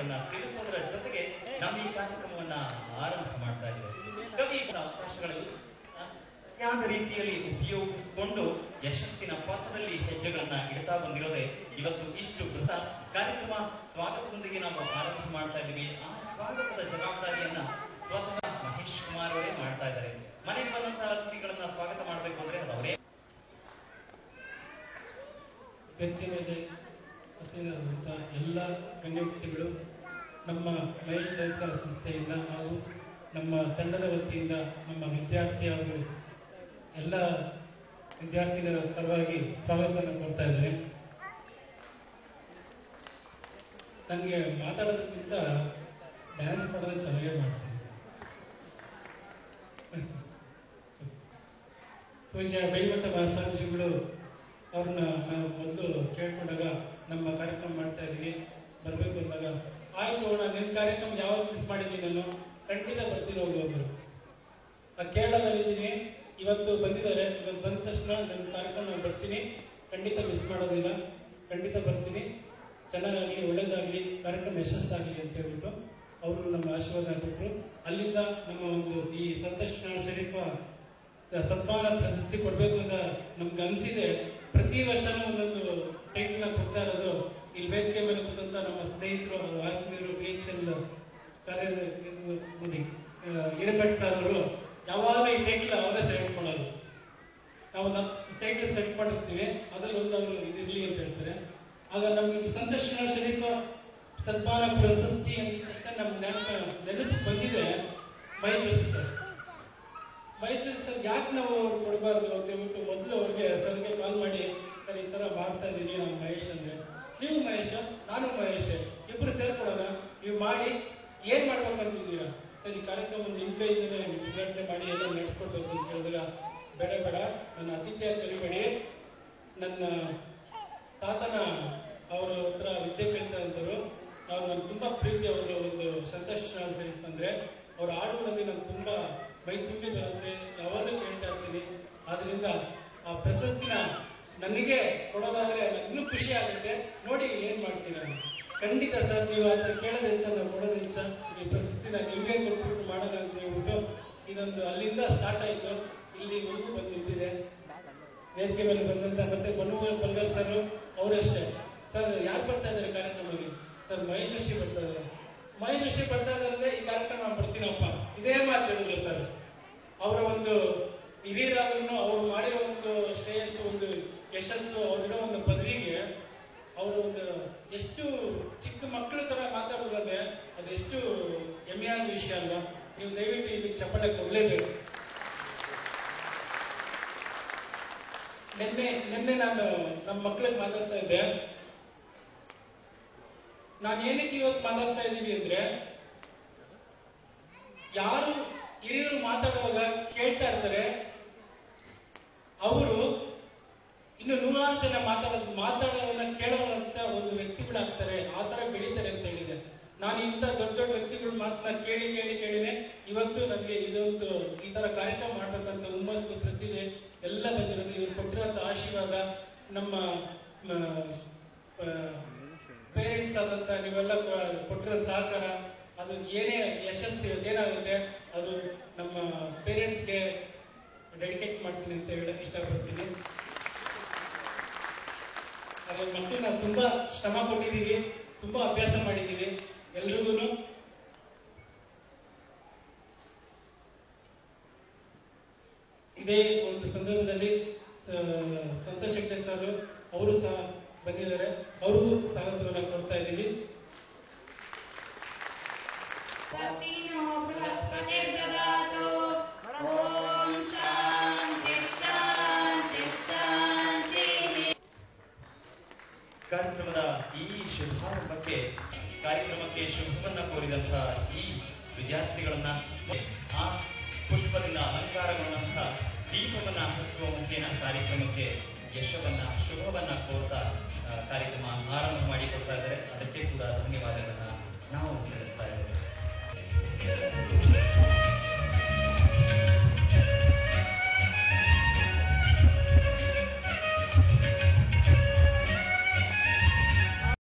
ವಿದ್ಯಾರ್ಥಿಗಳನ್ನ ತಿಳಿಸೋದರ ಜೊತೆಗೆ ನಮ್ಮ ಈ ಕಾರ್ಯಕ್ರಮವನ್ನ ಆರಂಭ ಮಾಡ್ತಾ ಇದ್ದೇವೆ. ಕವಿ ಅವಕಾಶಗಳಲ್ಲಿ ಯಾವ ರೀತಿಯಲ್ಲಿ ಉಪಯೋಗಿಸಿಕೊಂಡು ಯಶಸ್ಸಿನ ಪಥದಲ್ಲಿ ಹೆಜ್ಜೆಗಳನ್ನ ಇಡ್ತಾ ಬಂದಿರೋದೆ ಇವತ್ತು ಇಷ್ಟು ಬೃಹತ್ ಕಾರ್ಯಕ್ರಮ ಸ್ವಾಗತದೊಂದಿಗೆ ನಾವು ಆರಂಭ ಮಾಡ್ತಾ ಇದ್ದೀವಿ. ಆ ಸ್ವಾಗತದ ಜವಾಬ್ದಾರಿಯನ್ನ ಸ್ವತಃ ಮಹೇಶ್ ಕುಮಾರ್ ಅವರೇ ಮಾಡ್ತಾ ಇದ್ದಾರೆ. ಮನೆಗೆ ಬಂದಂತಹ ಅತಿಥಿಗಳನ್ನ ಸ್ವಾಗತ ಮಾಡಬೇಕು ಅಂದ್ರೆ ಅದು ಅವರೇ. ವೇದಿಕೆ ಮೇಲೆ ಉಪಸ್ಥಿತರಾದಂತಹ ಎಲ್ಲ ಗಣ್ಯ ವ್ಯಕ್ತಿಗಳು, ನಮ್ಮ ಮಹೇಶ್ ಸಹಕಾರ ಸಂಸ್ಥೆಯಿಂದ ಹಾಗೂ ನಮ್ಮ ತಂಡದ ವತಿಯಿಂದ ನಮ್ಮ ವಿದ್ಯಾರ್ಥಿ ಹಾಗೂ ಎಲ್ಲ ವಿದ್ಯಾರ್ಥಿಗಳ ಪರವಾಗಿ ಸ್ವಾಗತವನ್ನು ಕೊಡ್ತಾ ಇದ್ದಾರೆ. ನನಗೆ ಮಾತಾಡೋದಕ್ಕಿಂತ ಡ್ಯಾನ್ಸ್ ಮಾಡೋದು ಚೆನ್ನಾಗೇ ಮಾಡ್ತೀನಿ. ಪೂಜ್ಯ ಬೈಮಠ ಮಹಾಸ್ವಾಮೀಜಿಗಳು ಅವ್ರನ್ನ ನಾವು ಮೊದಲು ಕೇಳ್ಕೊಂಡಾಗ ನಮ್ಮ ಕಾರ್ಯಕ್ರಮ ಮಾಡ್ತಾ ಇದ್ದೀವಿ ಬರಬೇಕು ಅಂದಾಗ, ಆಯ್ತು ನಾನು ನಿನ್ನ ಕಾರ್ಯಕ್ರಮ ಯಾವಾಗ ಮಿಸ್ ಮಾಡಿದ್ದೀನಿ, ನಾನು ಖಂಡಿತ ಬರ್ತೀನಿ ಹೋಗೋದು. ಕೇರಳದಲ್ಲಿದ್ದೀನಿ, ಇವತ್ತು ಬಂದಿದ್ದಾರೆ, ಇವತ್ತು ಬಂದ ತಕ್ಷಣ ನನ್ನ ಕಾರ್ಯಕ್ರಮ ನಾನು ಬರ್ತೀನಿ, ಖಂಡಿತ ಮಿಸ್ ಮಾಡೋದಿಲ್ಲ, ಖಂಡಿತ ಬರ್ತೀನಿ, ಚೆನ್ನಾಗಾಗಲಿ, ಒಳ್ಳೇದಾಗಲಿ, ಕಾರ್ಯಕ್ರಮ ಯಶಸ್ಸಾಗಲಿ ಅಂತ ಹೇಳ್ಬಿಟ್ಟು ಅವರು ನಮ್ಮ ಆಶೀರ್ವಾದ ಕೊಟ್ಟರು. ಅಲ್ಲಿಂದ ನಮ್ಮ ಒಂದು ಈ ಸಂತೋಷ್ ಶರೀಫ ಸನ್ಮಾನ ಪ್ರಶಸ್ತಿ ಕೊಡಬೇಕು ಅಂತ ನಮ್ಗೆ ಅನಿಸಿದೆ. ಪ್ರತಿ ವರ್ಷನೂ ಒಂದೊಂದು ಟೈಟ್ಲ್ನ ಕೊಡ್ತಾ ಇರೋದು ಇಲ್ಲಿ ವೇದಿಕೆ ಮೇಲೆ ಕೂತಂತ ನಮ್ಮ ಸ್ನೇಹಿತರು, ಆತ್ಮೀಯರು, BHL ಹಿರೇಮಠ ಅವರು ಯಾವಾಗಲೂ ಈ ಟೈಟ್ಲ್ ಅವರೇ ಸೆಲೆಕ್ಟ್ ಮಾಡೋದು. ನಾವು ಟೈಟ್ಲ್ ಸೆಲೆಕ್ಟ್ ಮಾಡಿರ್ತೀವಿ, ಅದರಲ್ಲಿ ಒಂದು ಅವರು ಇದಿರಲಿ ಅಂತ ಹೇಳ್ತಾರೆ. ಆಗ ನಮ್ಗೆ ಸಂತೋಷ್ ಶರೀಫ ಸನ್ಮಾನ ಪ್ರಶಸ್ತಿ ಅಂತ ನಮ್ಗೆ ನೆನಪು ಬಂದಿದೆ ಮಹೇಶ್ ಸರ್. ಮಹೇಶ್ ಸರ್ ಯಾಕೆ ನಾವು ಕೊಡಬಾರ್ದು ಅಂತ ಹೇಳ್ಬಿಟ್ಟು ಮೊದಲು ಅವ್ರಿಗೆ ಸರ್ಗೆ ಕಾಲ್ ಮಾಡಿ, ಸರ್ ಈ ಥರ ಮಾಡ್ತಾ ಇದ್ದೀನಿ ನಾನು ಮಹೇಶ್ ಅಂದ್ರೆ, ನೀವು ಮಹೇಶ ನಾನು ಮಹೇಶ್ ಇಬ್ಬರು ಸೇರ್ಕೊಡೋಣ, ನೀವು ಮಾಡಿ ಏನ್ ಮಾಡ್ಬೇಕಂತಿದ್ದೀರಾ ಸರ್, ಈ ಕಾರ್ಯಕ್ರಮ ನಿಮ್ಮ ಕೈಯಿಂದಲೇ ಉದ್ಘಾಟನೆ ಮಾಡಿ ಎಲ್ಲ ನಡೆಸ್ಕೊಡ್ಬೇಕು ಅಂತ ಹೇಳಿದಾಗ, ಬೇಡ ಬೇಡ ನನ್ನ ಅತಿಥಿಯ ಕರಿಬೇಡಿ, ನನ್ನ ತಾತನ ಅವರ ಹತ್ರ ವಿದ್ಯೆ ಕಲಿತಾ ಇದ್ದರು, ನಾವು ನನ್ಗೆ ತುಂಬಾ ಪ್ರೀತಿ ಅವರು ಒಂದು ಸಂತೋಷ್ ಶರೀಫ್ ಅಂದ್ರೆ, ಅವ್ರ ಹಾಡುಗಳಲ್ಲಿ ನಾನು ತುಂಬಾ ಮೈ ತುಂಬಿ ಬರುತ್ತೆ, ಯಾವಾಗಲೂ ಕೇಳ್ತಾ ಇರ್ತೀನಿ. ಆದ್ರಿಂದ ಆ ಪ್ರಶಸ್ತಿನ ನನಗೆ ಕೊಡೋದಾದ್ರೆ ಇನ್ನೂ ಖುಷಿ ಆಗುತ್ತೆ. ನೋಡಿ ಏನ್ ಮಾಡ್ತೀರಾ, ಖಂಡಿತ ಸರ್ ನೀವು ಆ ಥರ ಕೇಳೋದು ಹೆಚ್ಚ, ನಾವು ಕೊಡೋದು ಹೆಚ್ಚ, ಈ ಪ್ರಶಸ್ತಿನ ನಿಮಗೆ ಕೊಟ್ಬಿಟ್ಟು ಮಾಡೋಣ ಅಂತ ಹೇಳ್ಬಿಟ್ಟು ಇದೊಂದು ಅಲ್ಲಿಂದ ಸ್ಟಾರ್ಟ್ ಆಯ್ತು. ಇಲ್ಲಿ ಹುಡುಗು ಬಂದು ನಿಂತಿದೆ ವೇದಿಕೆ ಮೇಲೆ ಬಂದಂತ. ಮತ್ತೆ ಬಲ್ಗರ್ ಸರ್ ಅವರಷ್ಟೇ, ಸರ್ ಯಾರು ಬರ್ತಾ ಇದ್ದಾರೆ ಕಾರ್ಯಕ್ರಮಕ್ಕೆ, ಸರ್ ಮಹೇಶ್ ಋಷಿ ಬರ್ತಾ ಇದ್ದಾರೆ, ಮಹೇಶ್ ಋಷಿ ಬರ್ತಾ ಇದ್ದಾರೆ, ಈ ಕಾರ್ಯಕ್ರಮ ನಾನು ಬರ್ತೀನಪ್ಪ, ಇದೇ ಮಾತು ಹೇಳಿದ್ರು ಸರ್. ಅವರ ಒಂದು ಹಿರಿಯರಾದ್ರೂ ಅವ್ರು ಮಾಡಿರೋ ಒಂದು ಶ್ರೇಯಸ್ಸು, ಒಂದು ಯಶಸ್ಸು, ಅವರಿರೋ ಒಂದು ಪದವಿಗೆ ಅವರು ಒಂದು ಎಷ್ಟು ಚಿಕ್ಕ ಮಕ್ಕಳ ತರ ಮಾತಾಡೋದಂದ್ರೆ ಅದೆಷ್ಟು ಹೆಮ್ಮೆಯಾದ ವಿಷಯ ಅಲ್ವಾ. ನೀವು ದಯವಿಟ್ಟು ಇಲ್ಲಿ ಚಪ್ಪಾಳೆ ಕೊಡ್ಲೇಬೇಕು. ನಿನ್ನೆ ನಾನು ನಮ್ಮ ಮಕ್ಕಳಿಗೆ ಮಾತಾಡ್ತಾ ಇದ್ದೆ. ನಾನು ಏನಕ್ಕೆ ಇವತ್ತು ಮಾತಾಡ್ತಾ ಇದ್ದೀವಿ ಅಂದ್ರೆ, ಯಾರು ಹಿರಿಯರು ಮಾತಾಡುವಾಗ ಕೇಳ್ತಾ ಇರ್ತಾರೆ, ಅವರು ಇನ್ನು ನೂರಾರು ಜನ ಮಾತಾಡೋದನ್ನ ಕೇಳೋದಂತ ಒಂದು ವ್ಯಕ್ತಿಗಳಾಗ್ತಾರೆ, ಆ ತರ ಬೆಳೀತಾರೆ ಅಂತ ಹೇಳಿದೆ. ನಾನು ಇಂಥ ದೊಡ್ಡ ದೊಡ್ಡ ವ್ಯಕ್ತಿಗಳು ಮಾತನ್ನ ಕೇಳಿನೇ ಇವತ್ತು ನನಗೆ ಇದೊಂದು ಈ ತರ ಕಾರ್ಯಕ್ರಮ ಮಾಡ್ಬೇಕಂತ ಹುಮ್ಮಸ್ಸು, ಪ್ರತಿಭೆ ಎಲ್ಲ ಬಂದಿರೋದು. ಇವ್ರು ಕೊಟ್ಟಿರೋಂಥ ಆಶೀರ್ವಾದ, ನಮ್ಮ ಪೇರೆಂಟ್ಸ್ ಆದಂತ ನೀವೆಲ್ಲ ಕೊಟ್ಟಿರೋ ಸಹಕಾರ, ಅದು ಏನೇ ಯಶಸ್ಸು ಏನಾಗುತ್ತೆ ಅದು ನಮ್ಮ ಪೇರೆಂಟ್ಸ್ಗೆ ಡೆಡಿಕೇಟ್ ಮಾಡ್ತೀನಿ ಅಂತ ಹೇಳಕ್ ಇಷ್ಟಪಡ್ತೀನಿ. ಅದ್ರ ಮಕ್ಕಳು ನಾವು ತುಂಬಾ ಶ್ರಮ ಕೊಟ್ಟಿದ್ದೀವಿ, ತುಂಬಾ ಅಭ್ಯಾಸ ಮಾಡಿದ್ದೀವಿ. ಎಲ್ರಿಗೂ ಇದೇ ಒಂದು ಸಂದರ್ಭದಲ್ಲಿ ಸಂತೋಷ್ ಶೆಟ್ಟಿ ಸರ್ ಅವರು ಸಹ ಬಂದಿದ್ದಾರೆ, ಅವ್ರಿಗೂ ಸ್ವಾಗತವನ್ನು ಕೊಡ್ತಾ ಇದ್ದೀವಿ. ಕಾರ್ಯಕ್ರಮದ ಈ ಶುಭಾರಂಭಕ್ಕೆ ಕಾರ್ಯಕ್ರಮಕ್ಕೆ ಶುಭವನ್ನ ಕೋರಿದಂತಹ ಈ ವಿದ್ಯಾರ್ಥಿಗಳನ್ನ ಆ ಪುಷ್ಪದಿಂದ ಅಲಂಕಾರಗೊಂಡಂತಹ ದೀಪವನ್ನ ಹಚ್ಚುವ ಮುಖೇನ ಕಾರ್ಯಕ್ರಮಕ್ಕೆ ಯಶವನ್ನ ಶುಭವನ್ನ ಕೋರ್ತಾ ಕಾರ್ಯಕ್ರಮ ಆರಂಭ ಮಾಡಿಕೊಟ್ಟ